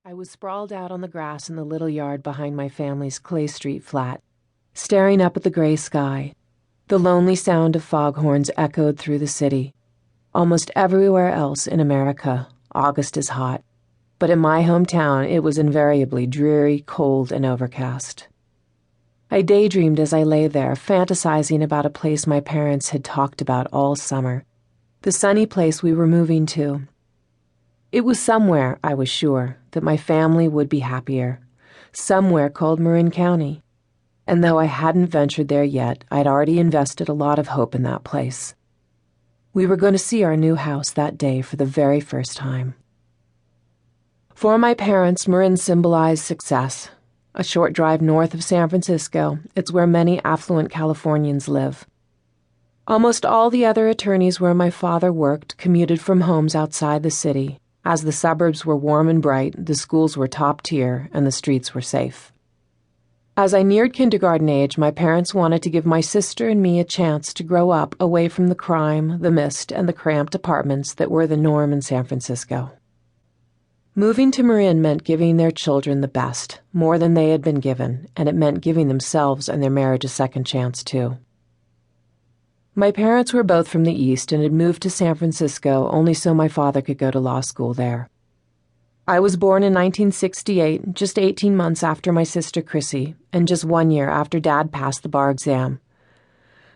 I was sprawled out on the grass in the little yard behind my family's Clay Street flat, staring up at the gray sky. The lonely sound of foghorns echoed through the city. Almost everywhere else in America, August is hot, but in my hometown it was invariably dreary, cold, and overcast. I daydreamed as I lay there, fantasizing about a place my parents had talked about all summer, the sunny place we were moving to. It was somewhere, I was sure, that my family would be happier, somewhere called Marin County. And though I hadn't ventured there yet, I'd already invested a lot of hope in that place. We were going to see our new house that day for the very first time. For my parents, Marin symbolized success. A short drive north of San Francisco, it's where many affluent Californians live. Almost all the other attorneys where my father worked commuted from homes outside the city. As the suburbs were warm and bright, the schools were top tier, and the streets were safe. As I neared kindergarten age, my parents wanted to give my sister and me a chance to grow up away from the crime, the mist, and the cramped apartments that were the norm in San Francisco. Moving to Marin meant giving their children the best, more than they had been given, and it meant giving themselves and their marriage a second chance, too. My parents were both from the East and had moved to San Francisco only so my father could go to law school there. I was born in 1968, just 18 months after my sister Chrissy, and just 1 year after Dad passed the bar exam.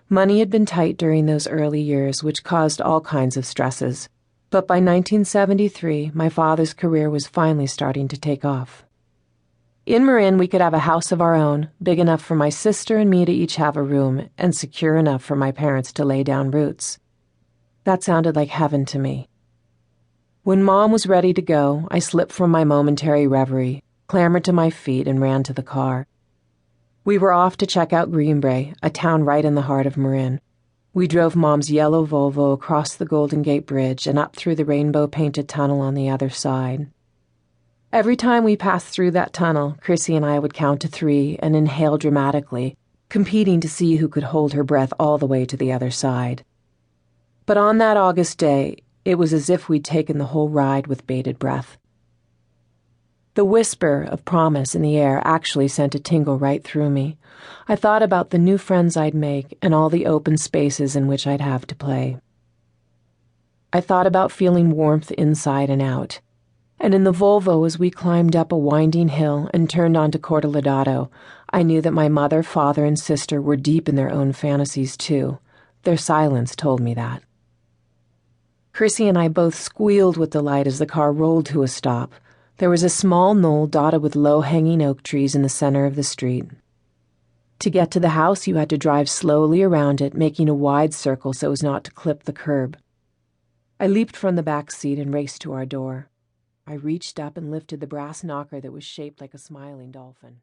Money had been tight during those early years, which caused all kinds of stresses, but by 1973, my father's career was finally starting to take off. In Marin, we could have a house of our own, big enough for my sister and me to each have a room, and secure enough for my parents to lay down roots. That sounded like heaven to me. When Mom was ready to go, I slipped from my momentary reverie, clambered to my feet, and ran to the car. We were off to check out Greenbrae, a town right in the heart of Marin. We drove Mom's yellow Volvo across the Golden Gate Bridge and up through the rainbow-painted tunnel on the other side. Every time we passed through that tunnel, Chrissy and I would count to 3 and inhale dramatically, competing to see who could hold her breath all the way to the other side. But on that August day, it was as if we'd taken the whole ride with bated breath. The whisper of promise in the air actually sent a tingle right through me. I thought about the new friends I'd make and all the open spaces in which I'd have to play. I thought about feeling warmth inside and out. And in the Volvo, as we climbed up a winding hill and turned onto Corte Laudado, I knew that my mother, father, and sister were deep in their own fantasies, too. Their silence told me that. Chrissy and I both squealed with delight as the car rolled to a stop. There was a small knoll dotted with low-hanging oak trees in the center of the street. To get to the house, you had to drive slowly around it, making a wide circle so as not to clip the curb. I leaped from the back seat and raced to our door. I reached up and lifted the brass knocker that was shaped like a smiling dolphin.